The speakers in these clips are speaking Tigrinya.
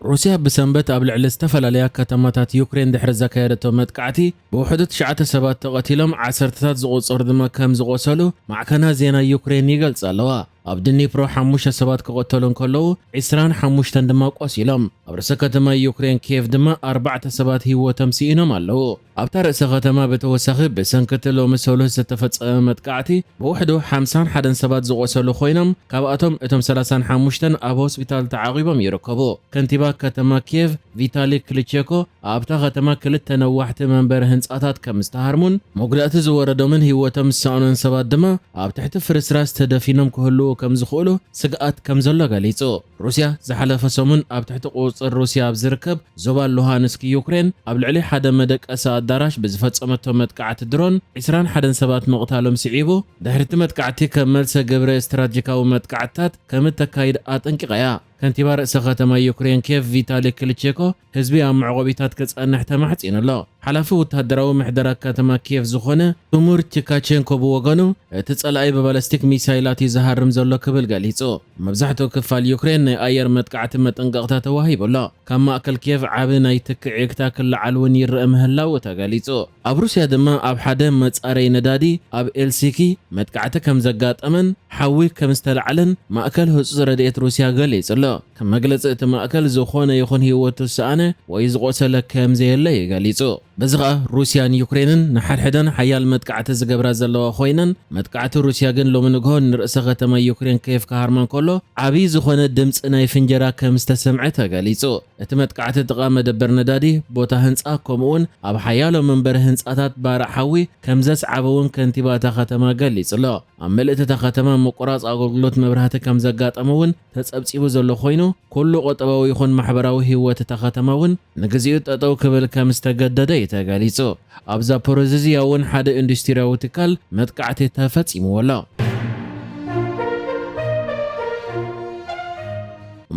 روسيا بسنبت قبل على استفلاليا كتماتات يوكرين دحر زكايرتو متقعتي بوحدة 9 سبات تقتلهم 10 زغوصر دما كم زغوصلو مع كنا زينا يوكرين يقلص اللوا أبدني برو حموش سبات كقتلون كلو 25 دما قوسيلهم أبرس كتما يوكرين كيف دما 4 سبات هو تمسينهم اللو أبتر سغتما بتوسخ بسنكتلو مسولو ستفصم متقعتي بوحدو 51 سبات زغوصلو خوينم كاباتهم اتم 35 أب هوسبيتال تعاقبهم يركبو كنتيبا كتما كيف فيتالي كليتشيكو أبتا كتما كلت تنوحت منبر هنصاتات كمستهرمون مقلات زوردو من هيوتم سانون سبات دما أبتحت فرسراس تدفينم كهلو كم زخولو سقات كم زلو غليصو روسيا زحلف سمون أبتحت قوصر روسيا بزركب زوبال لوهانسكي يوكرين أبلعلي حدا مدك أسا داراش بزفتصمتو متقعت درون 21 سبات مقتالهم سعيبو دحرت متقعتي كملسا قبر استراتيجيكاو متقعتات كمتكايد أطنقيا كنتيبا رئيس ختما يوكرين كيف فيتالي كليتشيكو حزبي ام معقوبيتات كصنح تمحصين الله حلفو وتهدراو محدرا كتما كيف زخونه تمور تيكاچينكو بوغانو تصلاي ببالستيك ميسايلات زهرم زلو كبل غليصو مبزحتو كفال يوكرين اير متقعت متنققتا توهيب الله كما اكل كيف عابنا يتكعيكتا كل علون يرئ مهلاو تغليصو اب روسيا دما اب حدا مصاري ندادي اب السيكي متقعت كم زغاطمن حوي كمستلعلن ما اكل هص رديت روسيا غليص كم مجلس اتماكل زخونه يخون هيوتو سانه ويزغوسله كم زيله يغليصو بزغا روسيا يوكرين نحل حدن حيال متقعت زغبرا زلوا خوينن متقعت روسيا جن لو منغون رئيس ختما يوكرين كيف كهرمان كله عبي زخونه دمص ناي فنجرا كم استسمعت غليصو اتمتقعت دقا مدبر ندادي بوتا هنصا كومون اب حيالو منبر هنصاتات بارحوي كم زس عبون كنتيبا ختما غليصلو املت ختما مقراص اغلغلوت مبرهات كم زغاطمون تصبصيبو زلو خوينو كل قطباو يخون محبراوي هيوت تختماون نغزيو تطو كبل كم استغدد تغاليصو ابزا بروزيزيا ون حدا اندسترياو تكال متقعت تفصيمو ولا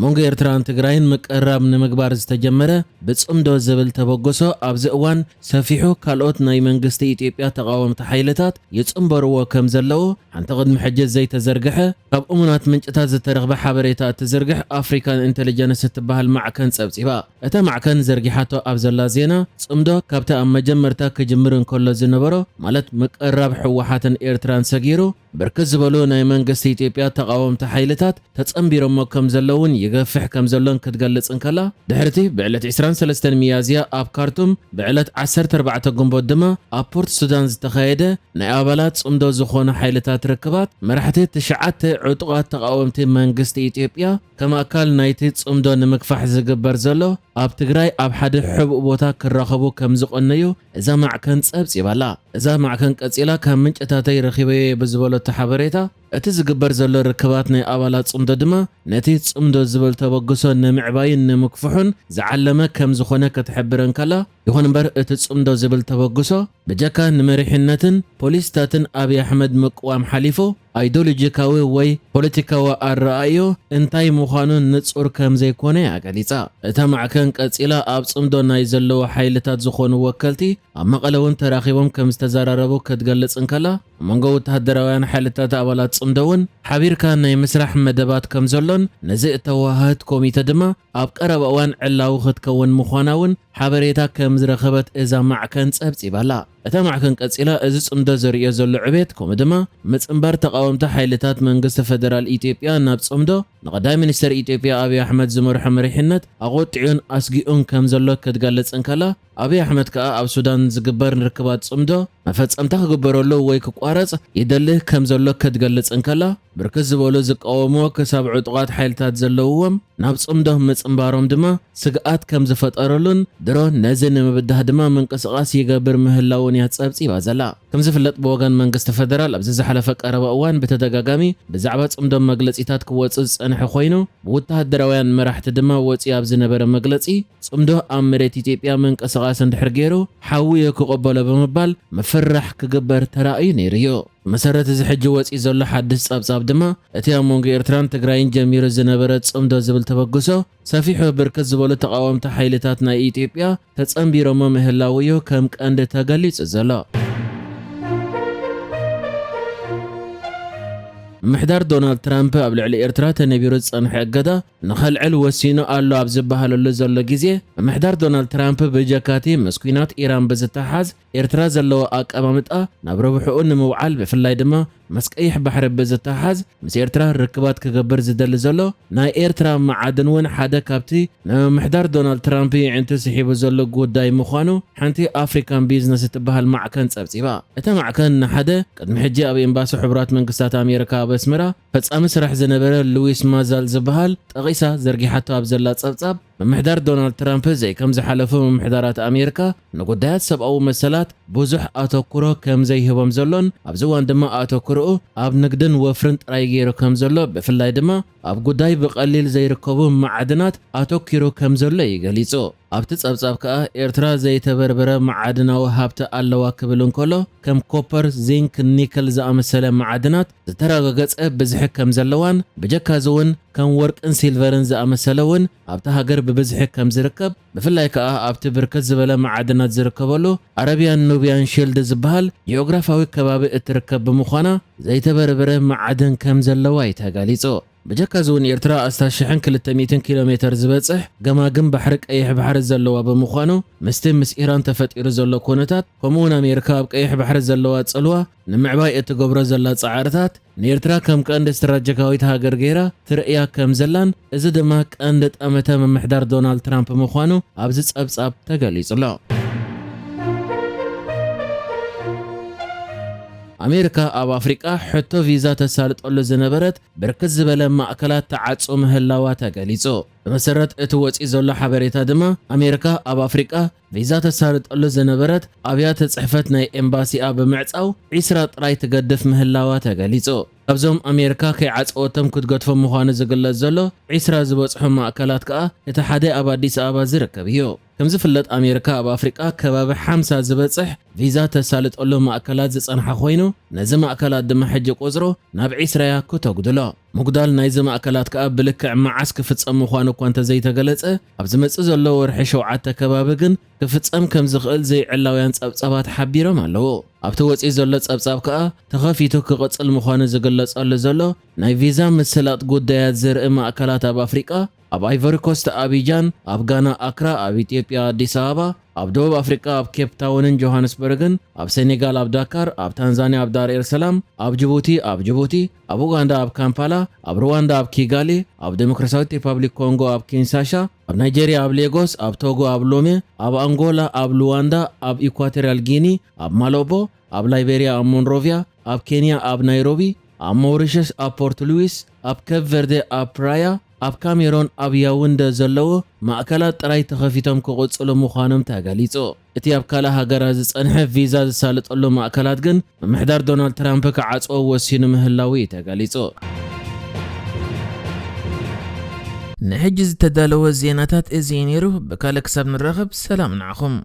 مونغ إرتران تግራይን مقرب نمግባር ዝተጀመረ بصምዶ ዝብል ተበገሶ ኣብዚ እዋን ሰፊሑ ካልኦት ናይ መንግስቲ ኢትዮጵያ ተቃወምቲ ሓይልታት ይጽምበርዎ ከም ዘለዎ ሓንቲ ቅድሚ ሕጂ ዘይተዘርግሐ ካብ እሙናት ምንጭታት ዝተረኽበ ሓበሬታ ትዝርግሕ ኣፍሪካን ኢንተሊጀንስ ትበሃል ማዕከን ጸብጺባ እታ ማዕከን ዘርጊሓቶ ኣብ ዘላ ዜና ጽምዶ ካብታ ኣብ መጀመርታ ክጅምር እንከሎ ዝነበሮ ማለት مقرب ሕወሓትን ኤርትራን ሰጊሩ بركز ዝበሉ ናይ መንግስቲ ኢትዮጵያ ተቃወምቲ ሓይልታት ተጸምቢሮሞ ከም ዘለውን يغفح كم زلون كتغلص انكلا دحرتي بعلت 23 ميازيا اب كارتوم بعلت 14 غنبوت دما ابورت سودان زتخايده ناي ابالات صمدو زخونه حيلتات ركبات مرحتي تشعت عطقات تقاومتي منغست اثيوبيا كما اكل نايتي صمدو نمكفح زغبر زلو اب تግራይ اب حد حب بوتا كرخبو كم زقنيو اذا معكن صبص يبالا اذا معكن قصيلا كم منጭታተይ رخيبه بزبلو تحبريتا እቲ ዝግበር ዘሎ ርክባት ናይ ኣባላት ጽምዶ ድማ ነቲ ጽምዶ ዝብል ተበግሶ ንምዕባይን ንምክፍሑን ዝዓለመ ከም ዝኾነ ከተሕብረን ከላ ይኹን እምበር እቲ ጽምዶ ዝብል ተበግሶ በጀካ ንመሪሕነትን ፖሊስታትን አብይ አሕመድ መቅዋም ሓሊፉ አይዲዮሎጂካዊ ወይ ፖለቲካዊ አራአዮ እንታይ ምዃኑ ንጹር ከም ዘይኮነ ያገሊጻ እታ ማዕከን ቀጺላ ኣብ ጽምዶ ናይ ዘለዎ ሓይልታት ዝኾኑ ወከልቲ ኣብ መቐለውን ተራኺቦም ከም ዝተዘራረቡ ክትገልጽን ከላ መንጎ ወተሃደራውያን ሓይልታት ኣባላት ጽምዶውን ሓቢርካ ናይ ምስራሕ መደባት ከም ዘሎን ነዚ እተዋሃት ኮሚቴ ድማ ኣብ ቀረባ እዋን ዕላው ክትከውን ምዃናውን ሓበሬታ ከም ዝረኸበት እዛ ማዕከን ጸብጺባላ እታ ማዕከን ቀጺላ እዚ ጽምዶ ዘርእዮ ዘሎ ዕቤት ከምኡ ድማ ምጽምባር ተቃወምቲ ሓይልታት መንግስቲ ፌደራል ኢትዮጵያ ናብ ጽምዶ ንቀዳማይ ሚኒስትር ኢትዮጵያ አብይ አሕመድ ዝመርሑ መሪሕነት ኣቆጥዑን ኣስጊኡን ከም ዘሎ ክትገልጽን ከላ አብይ አሕመድ ከኣ ኣብ ሱዳን ዝግበር ርክባት ጽምዶ መፈጸምታ ክግበረሉ ወይ ክቋረጽ ይደልህ ከም ዘሎ ክትገልጽን ከላ ብርክት ዝበሉ ዝቃወሙ ክሳብ ዕጡቃት ሓይልታት ዘለውዎም ናብ ጽምዶ ምጽምባሮም ድማ ስግኣት ከም ዝፈጠረሉን ድሮ ነዚ ንምብዳህ ድማ ምንቅስቃስ ይገብር ምህላውን ያጸብጺባ ዘላ ከም ዝፍለጥ ብወገን መንግስቲ ፌደራል ኣብዚ ዝሓለፈ ቀረባ እዋን በተደጋጋሚ ብዛዕባ ጽምዶ መግለጺታት ክወጽእ ጸንሐ ኮይኑ ወተሃደራውያን መራሕቲ ድማ ወጽኢ ኣብ ዝነበረ መግለጺ ጽምዶ ኣብ መሬት ኢትዮጵያ ምንቅስቃስ እንድሕር ገይሩ ሓዊ ክቕበሎ ብምባል መፍራሕ ክግበር ተራእዩ ነይሩ መሰረት እዚ ሕጂ ወጽኢ ዘሎ ሓድስ ጸብጻብ ድማ እቲ ኣብ መንጎ ኤርትራን ትግራይን ጀሚሩ ዝነበረ ጽምዶ ዝብል ተበግሶ ሰፊሑ ብርክት ዝበሉ ተቃወምቲ ሓይልታት ናይ ኢትዮጵያ ተጸምቢሮም ምህላውዮ ከም ቀንዲ ተገሊጹ ዘሎ ምሕዳር ዶናልድ ትራምፕ ኣብ ልዕሊ ኤርትራ ተነቢሩ ዝጸንሐ እገዳ ንኸልዕል ወሲኑ ኣሎ ኣብ ዝበሃለሉ ዘሎ ግዜ ምሕዳር ዶናልድ ትራምፕ ብጀካቲ ምስ ኩናት ኢራን ብዝተሓዝ ኤርትራ ዘለዎ ኣቀማምጣ ናብ ረብሕኡ ንምውዓል ብፍላይ ድማ ምስ ቀይሕ ባሕሪ ብዝተሓዝ ምስ ኤርትራ ርክባት ክገብር ዝደሊ ዘሎ ናይ ኤርትራ መዓድን እውን ሓደ ካብቲ ንምምሕዳር ዶናልድ ትራምፕ ይዕንቱ ስሒቡ ዘሎ ጉዳይ ምዃኑ ሓንቲ ኣፍሪካን ቢዝነስ እትበሃል ማዕከን ጸብጺባ። እታ ማዕከን ንሓደ ቅድሚ ሕጂ ኣብ ኤምባሲ ሕቡራት መንግስታት ኣሜሪካ ኣብ ኣስመራ ፈጻሚ ስራሕ ዝነበረ ሉዊስ ማዛል ዝበሃል ጠቒሳ ዘርጊሓቶ ኣብ ዘላ ጸብጻብ ምምሕዳር ዶናልድ ትራምፕ ዘይከም ዝሓለፉ ምምሕዳራት ኣሜሪካ ንጉዳያት ሰብኣዊ መሰላት ብዙሕ ኣተኩሮ ከም ዘይህቦም ዘሎን ኣብዚ እዋን ድማ ኣተኩሮኡ ኣብ ንግድን ወፍርን ጥራይ ገይሩ ከም ዘሎ ብፍላይ ድማ ኣብ ጉዳይ ብቐሊል ዘይርከቡ ማዕድናት ኣተኪሩ ከም ዘሎ ይገሊጹ። ኣብቲ ጸብጻብ ከኣ ኤርትራ ዘይተበርበረ ማዕድናዊ ሃብቲ ኣለዋ ክብል እንከሎ ከም ኮፐር፣ ዚንክ፣ ኒክል ዝኣመሰለ ማዕድናት ዝተረጋገጸ ብዝሒ ከም ዘለዋን ብጀካዚ እውን ከም ወርቅን ሲልቨርን ዝኣመሰለ እውን ኣብቲ ሃገር ብብዝሒ ከም ዝርከብ ብፍላይ ከኣ ኣብቲ ብርክት ዝበለ ማዕድናት ዝርከበሉ ዓረብያን ኑቢያን ሺልድ ዝበሃል ጂኦግራፋዊ ከባቢ እትርከብ ብምዃና ዘይተበርበረ ማዕድን ከም ዘለዋ ይተገሊጹ። ብጀካዚ እውን ኤርትራ 1200 ኪሎ ሜትር ዝበጽሕ ገማግም ባሕሪ ቀይሕ ባሕሪ ዘለዋ ብምዃኑ ምስቲ ምስ ኢራን ተፈጢሩ ዘሎ ኩነታት ከምኡውን ኣሜሪካ ኣብ ቀይሕ ባሕሪ ዘለዋ ጽልዋ ንምዕባይ እትገብሮ ዘላ ጻዕርታት ንኤርትራ ከም ቀንዲ ስትራቴጂካዊት ሃገር ገይራ ትርእያ ከም ዘላን እዚ ድማ ቀንዲ ጠመተ ምምሕዳር ዶናልድ ትራምፕ ምዃኑ ኣብዚ ጸብጻብ ተገሊጹሎ። ኣሜሪካ ኣብ ኣፍሪቃ ሕቶ ቪዛ ተሳልጠሉ ዝነበረት ብርክት ዝበለ ማእከላት ተዓጾ ምህላዋ ተገሊጹ። ብመሰረት እቲ ወፂ ዘሎ ሓበሬታ ድማ ኣሜሪካ ኣብ ኣፍሪቃ ቪዛ ተሳልጠሉ ዝነበረት ኣብያተ ጽሕፈት ናይ ኤምባሲኣ ብምዕጻው 20 ጥራይ ትገድፍ ምህላዋ ተገሊጹ። ካብዞም ኣሜሪካ ከይዓጽወቶም ክትገድፎም ምዃኑ ዝግለጽ ዘሎ 20 ዝበጽሑ ማእከላት ከኣ እቲ ሓደ ኣብ አዲስ አበባ ዝርከብ እዩ። ከም ዝፍለጥ ኣሜሪካ ኣብ ኣፍሪቃ ከባቢ 50 ዝበጽሕ ቪዛ ተሳልጠሉ ማእከላት ዝጸንሐ ኮይኑ ነዚ ማእከላት ድማ ሕጂ ቁጽሩ ናብ 20 ከተጉድሎ። ምጉዳል ናይዚ ማእከላት ከኣ ብልክዕ መዓስ ክፍጸም ምዃኑ እኳ እንተዘይተገለጸ ኣብ ዝመጽእ ዘሎ ወርሒ 7 ከባቢ ግን ክፍጸም ከም ዝኽእል ዘይዕላውያን ጸብጻባት ሓቢሮም ኣለዎ። ኣብቲ ወፂ ዘሎ ጸብጻብ ከኣ ተኸፊቱ ክቕጽል ምዃኑ ዝግለጸሉ ዘሎ ናይ ቪዛ ምስላጥ ጉዳያት ዝርኢ ማእከላት ኣብ ኣፍሪቃ ኣብ አይቮሪ ኮስት አቢጃን፣ ኣብ ጋና አክራ፣ ኣብ ኢትዮጵያ አዲስ አበባ፣ ኣብ ደቡብ አፍሪካ ኣብ ኬፕ ታውንን ጆሃንስበርግን፣ ኣብ ሴኔጋል ኣብ ዳካር፣ ኣብ ታንዛኒያ ኣብ ዳር ኤል ሰላም፣ ኣብ ጅቡቲ ኣብ ኡጋንዳ ኣብ ካምፓላ፣ ኣብ ሩዋንዳ ኣብ ኪጋሊ፣ ኣብ ዲሞክራሲያዊት ሪፐብሊክ ኮንጎ ኣብ ኪንሳሻ፣ ኣብ ናይጄሪያ ኣብ ሌጎስ፣ ኣብ ቶጎ ኣብ ሎሜ፣ ኣብ አንጎላ ኣብ ሉዋንዳ፣ ኣብ ኢኳቶሪያል ጊኒ ኣብ ማሎቦ፣ ኣብ ላይቤሪያ ኣብ ሞንሮቪያ፣ ኣብ ኬንያ ኣብ ናይሮቢ፣ ኣብ ሞሪሸስ ኣብ ፖርት ሉዊስ፣ ኣብ ኬፕ ቨርዴ ኣብ ፕራያ፣ ኣብ ካሜሮን ኣብ ያውንደ ዘለዎ ማእከላት ጥራይ ተኸፊቶም ክቕጽሉ ምዃኖም ተገሊጹ። እቲ ኣብ ካልእ ሃገራት ዝጸንሐ ቪዛ ዝሳልጠሉ ማእከላት ግን ምምሕዳር ዶናልድ ትራምፕ ክዓጽዎ ወሲኑ ምህላዊ ተገሊጹ። ንሕጂ ዝተዳለወ ዜናታት እዚ ነይሩ። ብካልእ ክሳብ ንራኸብ ሰላም ንዓኹም።